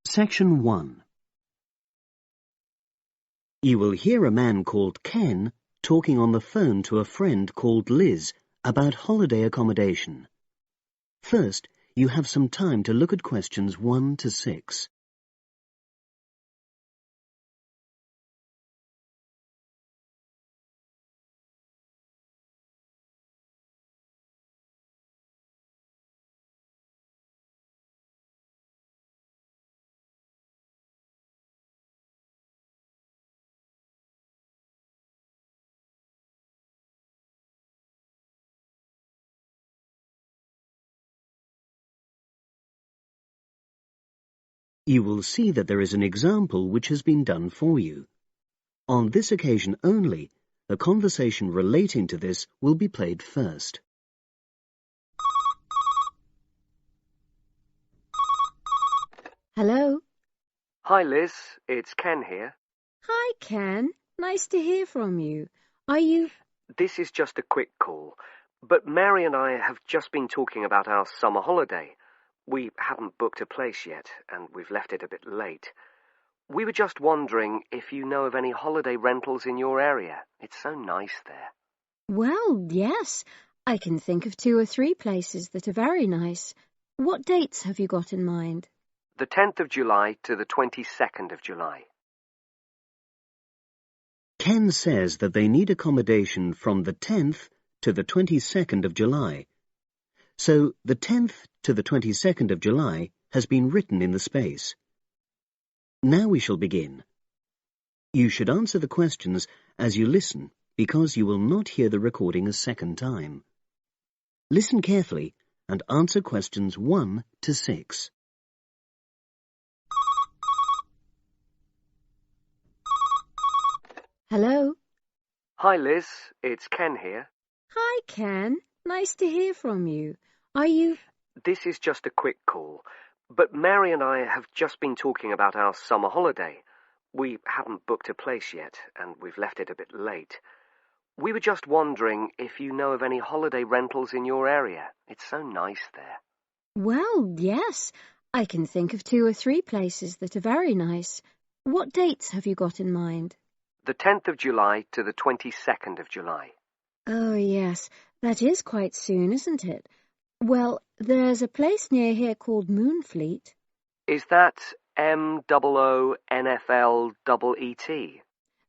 Section 1. You will hear a man called Ken talking on the phone to a friend called Liz about holiday accommodation. First, you have some time to look at questions 1 to 6. You will see that there is an example which has been done for you. On this occasion only, the conversation relating to this will be played first. Hello. Hi Liz, it's Ken here. Hi, Ken. Nice to hear from you. Are you... This is just a quick call, but Mary and I have just been talking about our summer holiday. We haven't booked a place yet, and we've left it a bit late. We were just wondering if you know of any holiday rentals in your area. It's so nice there. Well, yes. I can think of 2 or 3 places that are very nice. What dates have you got in mind? The 10th of July to the 22nd of July. Ken says that they need accommodation from the 10th to the 22nd of July. So the 10th to the 22nd of July has been written in the space. Now we shall begin. You should answer the questions as you listen, because you will not hear the recording a second time. Listen carefully and answer questions 1 to 6. Hello. Hi Liz, it's Ken here. Hi, Ken. Nice to hear from you. Are you... This is just a quick call, but Mary and I have just been talking about our summer holiday. We haven't booked a place yet, and we've left it a bit late. We were just wondering if you know of any holiday rentals in your area. It's so nice there. Well, yes. I can think of 2 or 3 places that are very nice. What dates have you got in mind? The 10th of July to the 22nd of July. Oh, yes. That is quite soon, isn't it? Well, there's a place near here called Moonfleet. Is that MOONFLEET?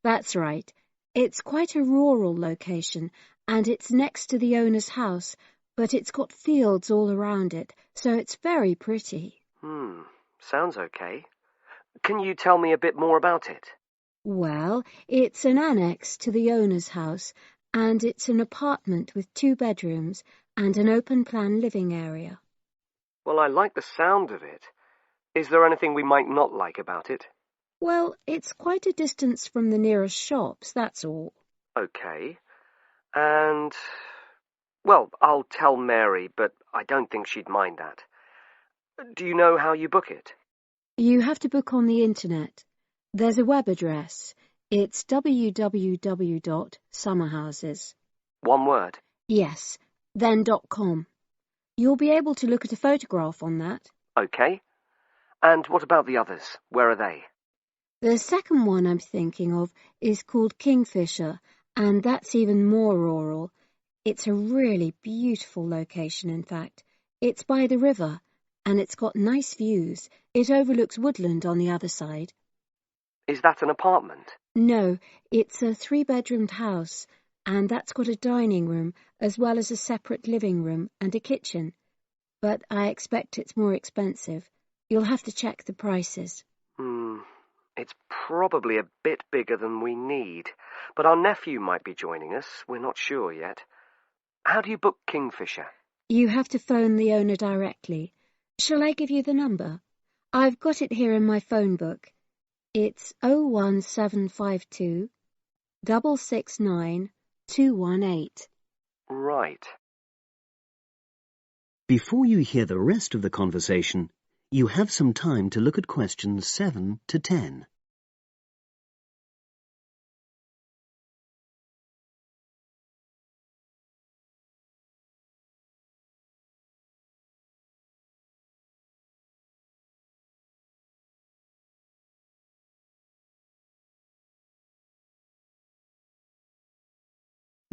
That's right. It's quite a rural location, and it's next to the owner's house, but it's got fields all around it, so it's very pretty. Sounds okay. Can you tell me a bit more about it? Well, it's an annex to the owner's house, and it's an apartment with 2 bedrooms and an open-plan living area. Well, I like the sound of it. Is there anything we might not like about it? Well, it's quite a distance from the nearest shops, that's all. Okay. And... well, I'll tell Mary, but I don't think she'd mind that. Do you know how you book it? You have to book on the internet. There's a web address. It's www.summerhouses. One word? Yes, then .com. You'll be able to look at a photograph on that. Okay. And what about the others? Where are they? The second one I'm thinking of is called Kingfisher, and that's even more rural. It's a really beautiful location, in fact. It's by the river, and it's got nice views. It overlooks woodland on the other side. Is that an apartment? No, it's a 3-bedroomed house, and that's got a dining room, as well as a separate living room and a kitchen. But I expect it's more expensive. You'll have to check the prices. It's probably a bit bigger than we need, but our nephew might be joining us. We're not sure yet. How do you book Kingfisher? You have to phone the owner directly. Shall I give you the number? I've got it here in my phone book. It's 01752 669 218. Right. Before you hear the rest of the conversation, you have some time to look at questions 7 to 10.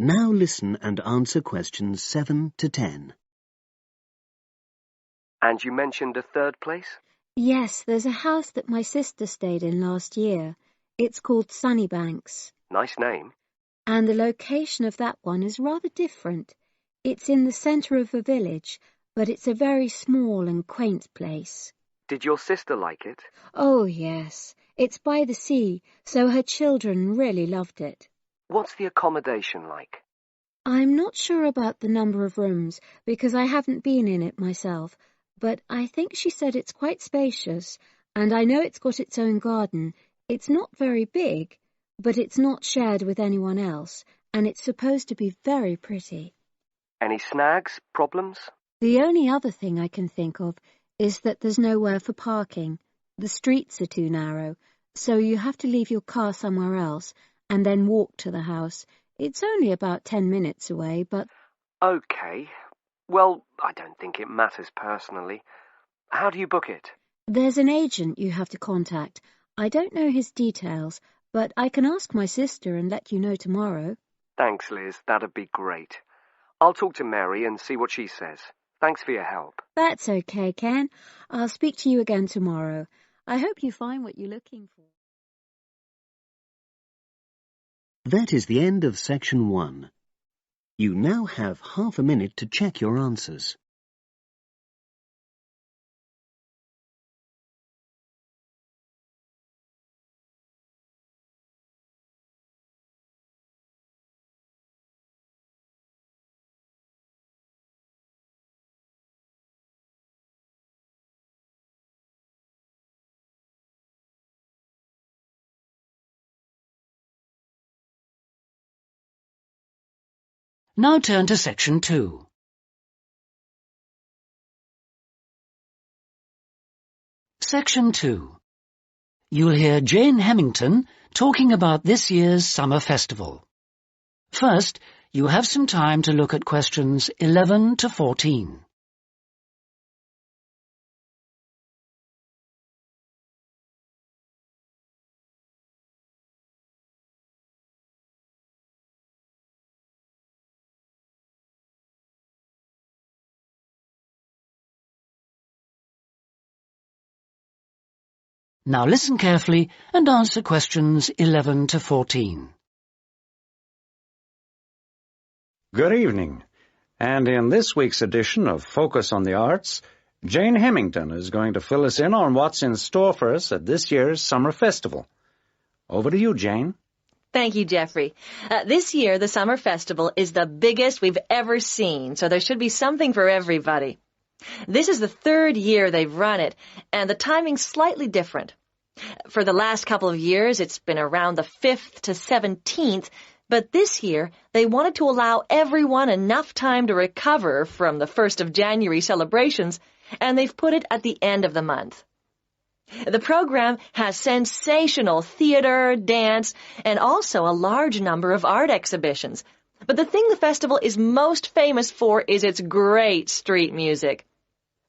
Now listen and answer questions 7 to 10. And you mentioned a third place? Yes, there's a house that my sister stayed in last year. It's called Sunnybanks. Nice name. And the location of that one is rather different. It's in the centre of a village, but it's a very small and quaint place. Did your sister like it? Oh, yes. It's by the sea, so her children really loved it. What's the accommodation like? I'm not sure about the number of rooms, because I haven't been in it myself, but I think she said it's quite spacious, and I know it's got its own garden. It's not very big, but it's not shared with anyone else, and it's supposed to be very pretty. Any snags, problems? The only other thing I can think of is that there's nowhere for parking. The streets are too narrow, so you have to leave your car somewhere else and then walk to the house. It's only about 10 minutes away, but... OK. Well, I don't think it matters personally. How do you book it? There's an agent you have to contact. I don't know his details, but I can ask my sister and let you know tomorrow. Thanks, Liz. That'd be great. I'll talk to Mary and see what she says. Thanks for your help. That's okay, Ken. I'll speak to you again tomorrow. I hope you find what you're looking for. That is the end of section 1. You now have half a minute to check your answers. Now turn to section 2. Section 2. You'll hear Jane Hemington talking about this year's summer festival. First, you have some time to look at questions 11 to 14. Now listen carefully and answer questions 11 to 14. Good evening, and in this week's edition of Focus on the Arts, Jane Hemington is going to fill us in on what's in store for us at this year's Summer Festival. Over to you, Jane. Thank you, Jeffrey. This year, the Summer Festival is the biggest we've ever seen, so there should be something for everybody. This is the 3rd year they've run it, and the timing's slightly different. For the last couple of years, it's been around the 5th to 17th, but this year, they wanted to allow everyone enough time to recover from the 1st of January celebrations, and they've put it at the end of the month. The program has sensational theater, dance, and also a large number of art exhibitions. But the thing the festival is most famous for is its great street music.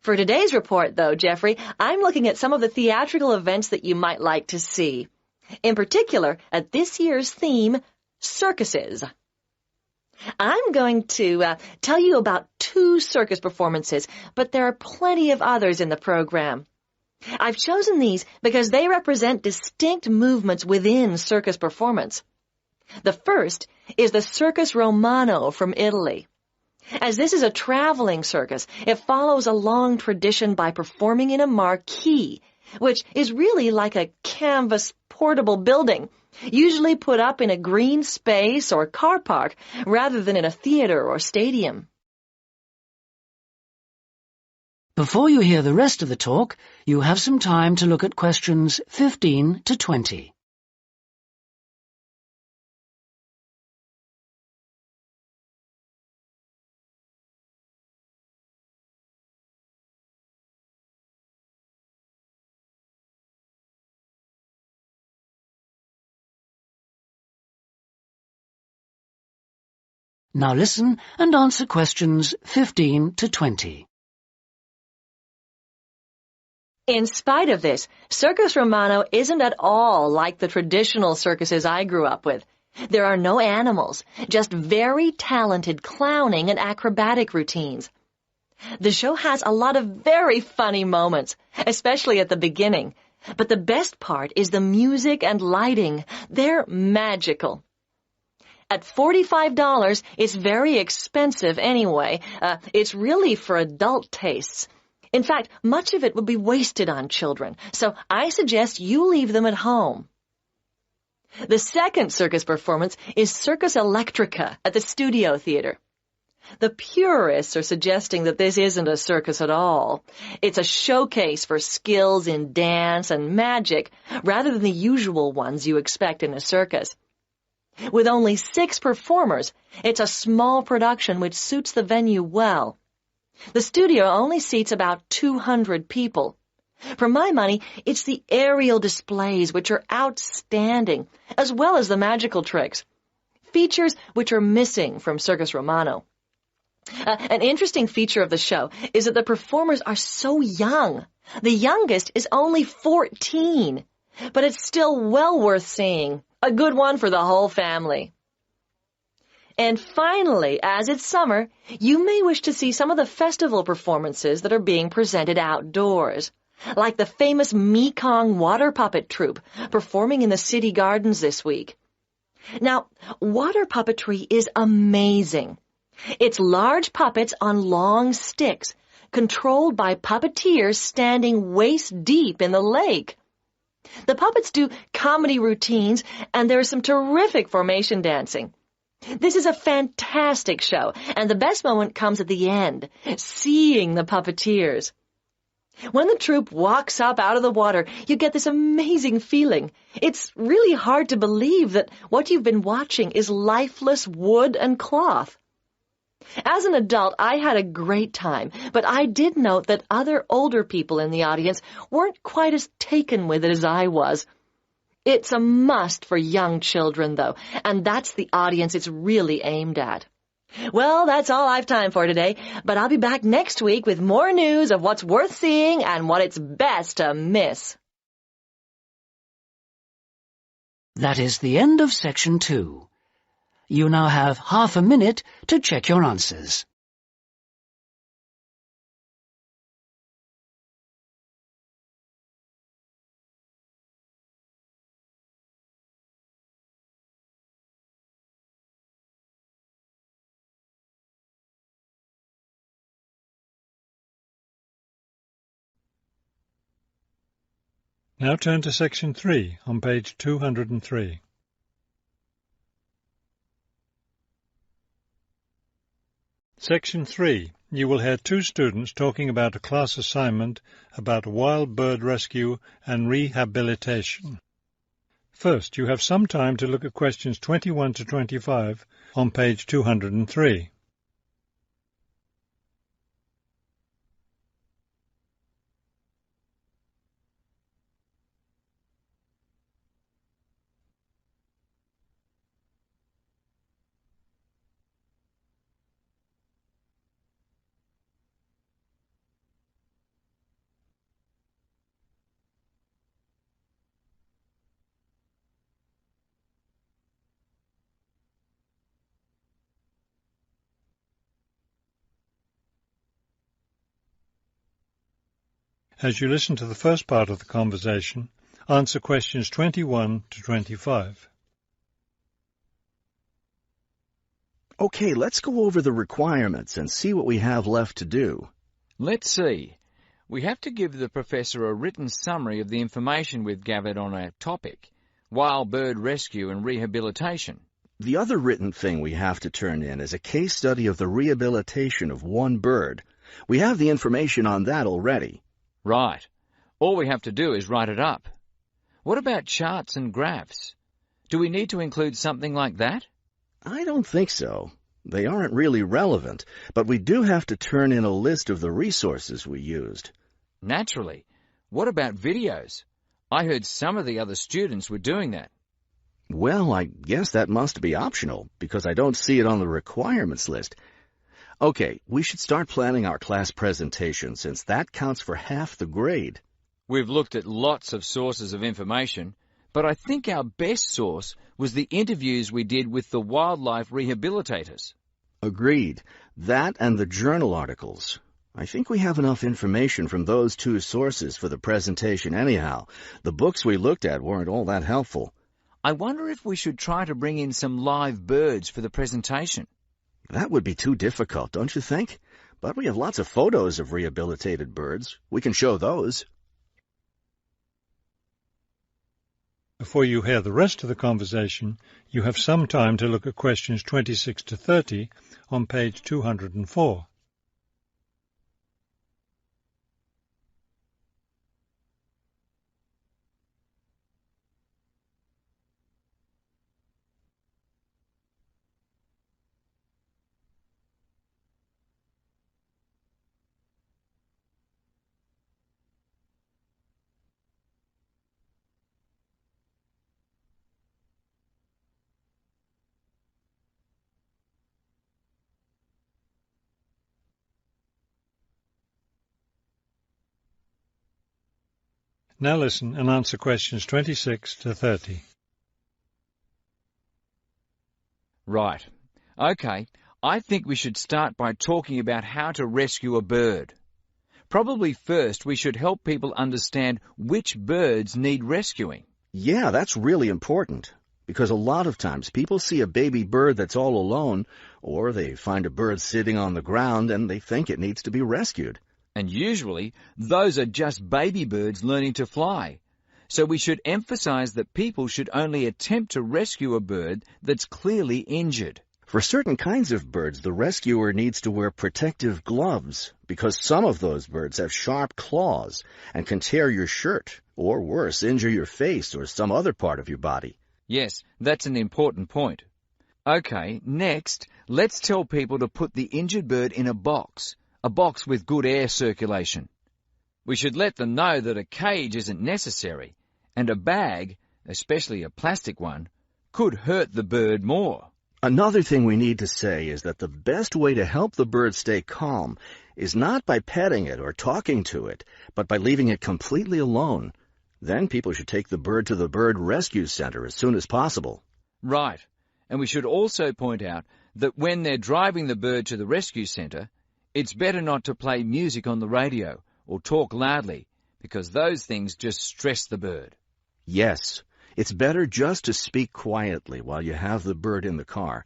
For today's report, though, Jeffrey, I'm looking at some of the theatrical events that you might like to see. In particular, at this year's theme, circuses. I'm going to tell you about 2 circus performances, but there are plenty of others in the program. I've chosen these because they represent distinct movements within circus performance. The first is the Circus Romano from Italy. As this is a traveling circus, it follows a long tradition by performing in a marquee, which is really like a canvas portable building, usually put up in a green space or car park rather than in a theater or stadium. Before you hear the rest of the talk, you have some time to look at questions 15 to 20. Now listen and answer questions 15 to 20. In spite of this, Circus Romano isn't at all like the traditional circuses I grew up with. There are no animals, just very talented clowning and acrobatic routines. The show has a lot of very funny moments, especially at the beginning. But the best part is the music and lighting. They're magical. At $45, it's very expensive anyway. It's really for adult tastes. In fact, much of it would be wasted on children, so I suggest you leave them at home. The second circus performance is Circus Electrica at the Studio Theater. The purists are suggesting that this isn't a circus at all. It's a showcase for skills in dance and magic, rather than the usual ones you expect in a circus. With only 6 performers, it's a small production which suits the venue well. The studio only seats about 200 people. For my money, it's the aerial displays which are outstanding, as well as the magical tricks, features which are missing from Circus Romano. An interesting feature of the show is that the performers are so young. The youngest is only 14, but it's still well worth seeing. A good one for the whole family. And finally, as it's summer, you may wish to see some of the festival performances that are being presented outdoors, like the famous Mekong water puppet troupe performing in the city gardens this week. Now, water puppetry is amazing. It's large puppets on long sticks, controlled by puppeteers standing waist-deep in the lake. The puppets do comedy routines, and there's some terrific formation dancing. This is a fantastic show, and the best moment comes at the end, seeing the puppeteers. When the troupe walks up out of the water, you get this amazing feeling. It's really hard to believe that what you've been watching is lifeless wood and cloth. As an adult, I had a great time, but I did note that other older people in the audience weren't quite as taken with it as I was. It's a must for young children, though, and that's the audience it's really aimed at. Well, that's all I've time for today, but I'll be back next week with more news of what's worth seeing and what it's best to miss. That is the end of Section 2. You now have half a minute to check your answers. Now turn to Section 3 on page 203. Section 3. You will hear 2 students talking about a class assignment about wild bird rescue and rehabilitation. First, you have some time to look at questions 21 to 25 on page 203. As you listen to the first part of the conversation, answer questions 21 to 25. Okay, let's go over the requirements and see what we have left to do. Let's see. We have to give the professor a written summary of the information we've gathered on our topic, wild bird rescue and rehabilitation. The other written thing we have to turn in is a case study of the rehabilitation of one bird. We have the information on that already. Right. All we have to do is write it up. What about charts and graphs? Do we need to include something like that? I don't think so. They aren't really relevant, but we do have to turn in a list of the resources we used. Naturally. What about videos? I heard some of the other students were doing that. Well, I guess that must be optional, because I don't see it on the requirements list. Okay, we should start planning our class presentation, since that counts for half the grade. We've looked at lots of sources of information, but I think our best source was the interviews we did with the wildlife rehabilitators. Agreed. That and the journal articles. I think we have enough information from those two sources for the presentation anyhow. The books we looked at weren't all that helpful. I wonder if we should try to bring in some live birds for the presentation. That would be too difficult, don't you think? But we have lots of photos of rehabilitated birds. We can show those. Before you hear the rest of the conversation, you have some time to look at questions 26 to 30 on page 204. Now listen and answer questions 26 to 30. Right. Okay, I think we should start by talking about how to rescue a bird. Probably first we should help people understand which birds need rescuing. Yeah, that's really important, because a lot of times people see a baby bird that's all alone, or they find a bird sitting on the ground and they think it needs to be rescued. And usually, those are just baby birds learning to fly. So we should emphasize that people should only attempt to rescue a bird that's clearly injured. For certain kinds of birds, the rescuer needs to wear protective gloves, because some of those birds have sharp claws and can tear your shirt, or worse, injure your face or some other part of your body. Yes, that's an important point. Okay, next, let's tell people to put the injured bird in a box with good air circulation. We should let them know that a cage isn't necessary, and a bag, especially a plastic one, could hurt the bird more. Another thing we need to say is that the best way to help the bird stay calm is not by petting it or talking to it, but by leaving it completely alone. Then people should take the bird to the bird rescue center as soon as possible. Right, and we should also point out that when they're driving the bird to the rescue center, it's better not to play music on the radio or talk loudly, because those things just stress the bird. Yes, it's better just to speak quietly while you have the bird in the car.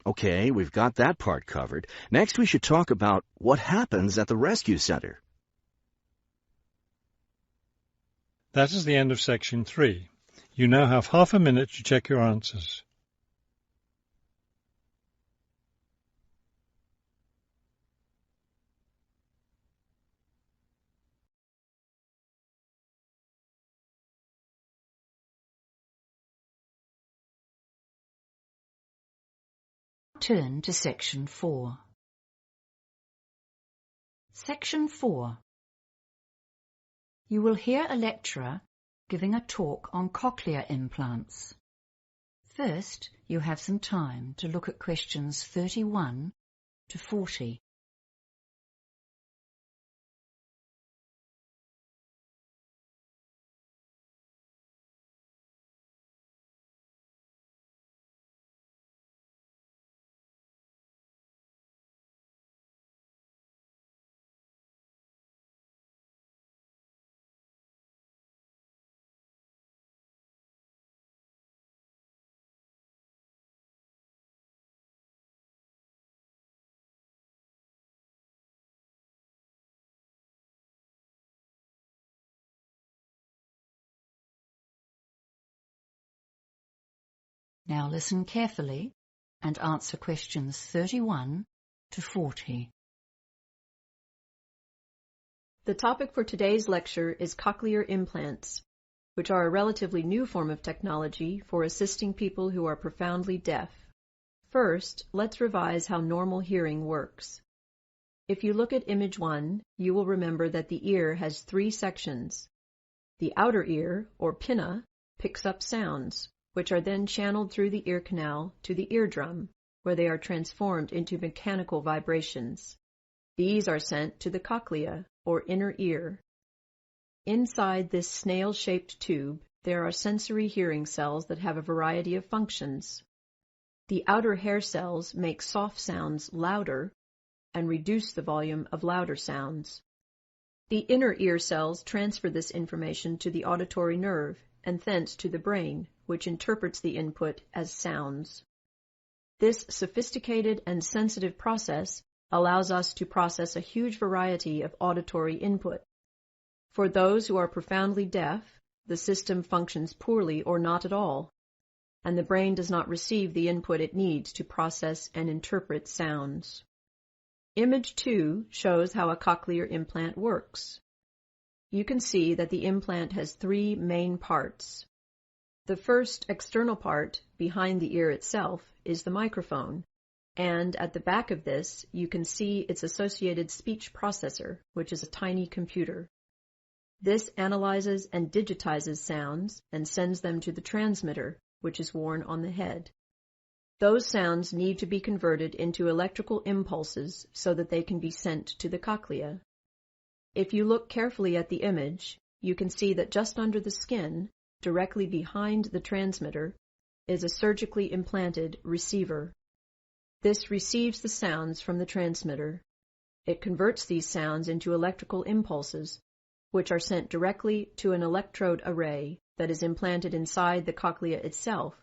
Okay, we've got that part covered. Next, we should talk about what happens at the rescue center. That is the end of section 3. You now have half a minute to check your answers. Turn to Section 4. Section 4. You will hear a lecturer giving a talk on cochlear implants. First, you have some time to look at questions 31 to 40. Now listen carefully and answer questions 31 to 40. The topic for today's lecture is cochlear implants, which are a relatively new form of technology for assisting people who are profoundly deaf. First, let's revise how normal hearing works. If you look at image 1, you will remember that the ear has 3 sections. The outer ear, or pinna, picks up sounds, which are then channeled through the ear canal to the eardrum, where they are transformed into mechanical vibrations. These are sent to the cochlea, or inner ear. Inside this snail-shaped tube there are sensory hearing cells that have a variety of functions. The outer hair cells make soft sounds louder and reduce the volume of louder sounds. The inner ear cells transfer this information to the auditory nerve and thence to the brain, which interprets the input as sounds. This sophisticated and sensitive process allows us to process a huge variety of auditory input. For those who are profoundly deaf, the system functions poorly or not at all, and the brain does not receive the input it needs to process and interpret sounds. Image 2 shows how a cochlear implant works. You can see that the implant has 3 main parts. The first external part, behind the ear itself, is the microphone, and at the back of this you can see its associated speech processor, which is a tiny computer. This analyzes and digitizes sounds and sends them to the transmitter, which is worn on the head. Those sounds need to be converted into electrical impulses so that they can be sent to the cochlea. If you look carefully at the image, you can see that just under the skin, directly behind the transmitter, is a surgically implanted receiver. This receives the sounds from the transmitter. It converts these sounds into electrical impulses, which are sent directly to an electrode array that is implanted inside the cochlea itself,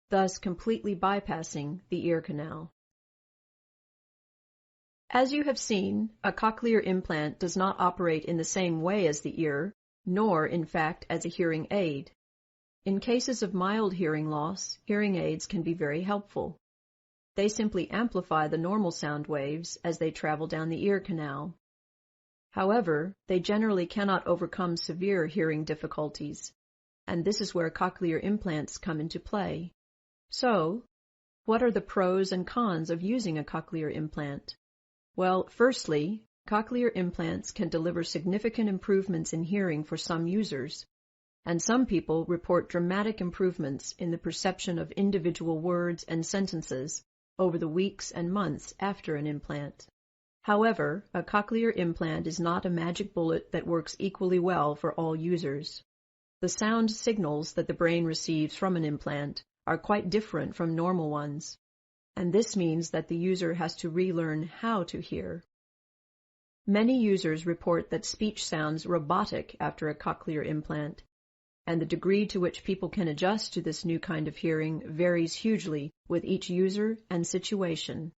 thus completely bypassing the ear canal. As you have seen, a cochlear implant does not operate in the same way as the ear, nor, in fact, as a hearing aid. In cases of mild hearing loss, hearing aids can be very helpful. They simply amplify the normal sound waves as they travel down the ear canal. However, they generally cannot overcome severe hearing difficulties, and this is where cochlear implants come into play. So, what are the pros and cons of using a cochlear implant? Well, firstly, cochlear implants can deliver significant improvements in hearing for some users, and some people report dramatic improvements in the perception of individual words and sentences over the weeks and months after an implant. However, a cochlear implant is not a magic bullet that works equally well for all users. The sound signals that the brain receives from an implant are quite different from normal ones, and this means that the user has to relearn how to hear. Many users report that speech sounds robotic after a cochlear implant, and the degree to which people can adjust to this new kind of hearing varies hugely with each user and situation.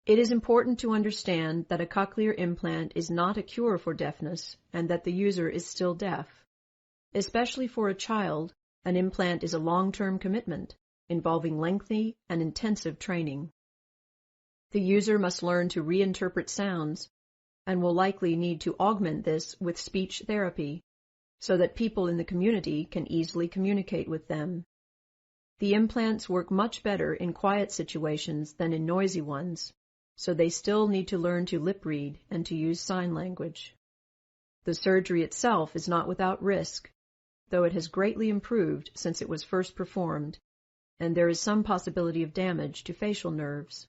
It is important to understand that a cochlear implant is not a cure for deafness and that the user is still deaf. Especially for a child, an implant is a long-term commitment involving lengthy and intensive training. The user must learn to reinterpret sounds and will likely need to augment this with speech therapy so that people in the community can easily communicate with them. The implants work much better in quiet situations than in noisy ones, so they still need to learn to lip read and to use sign language. The surgery itself is not without risk, though it has greatly improved since it was first performed, and there is some possibility of damage to facial nerves.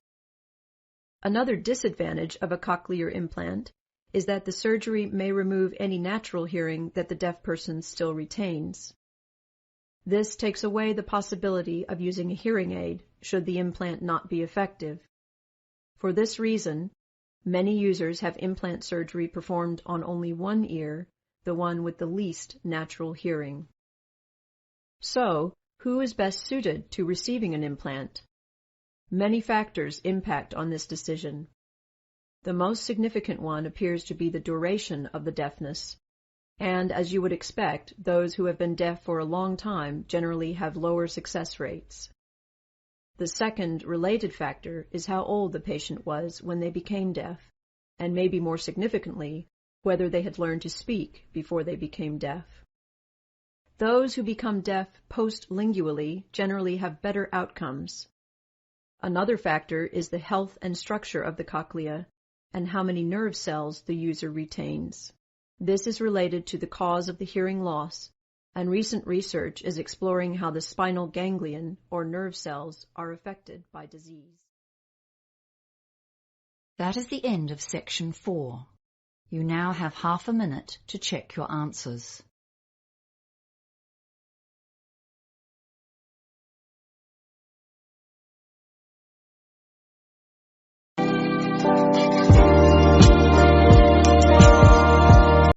Another disadvantage of a cochlear implant is that the surgery may remove any natural hearing that the deaf person still retains. This takes away the possibility of using a hearing aid should the implant not be effective. For this reason, many users have implant surgery performed on only one ear, the one with the least natural hearing. So, who is best suited to receiving an implant? Many factors impact on this decision. The most significant one appears to be the duration of the deafness, and as you would expect, those who have been deaf for a long time generally have lower success rates. The second related factor is how old the patient was when they became deaf, and maybe more significantly, whether they had learned to speak before they became deaf. Those who become deaf postlingually generally have better outcomes. Another factor is the health and structure of the cochlea and how many nerve cells the user retains. This is related to the cause of the hearing loss, and recent research is exploring how the spinal ganglion or nerve cells are affected by disease. That is the end of section 4. You now have half a minute to check your answers.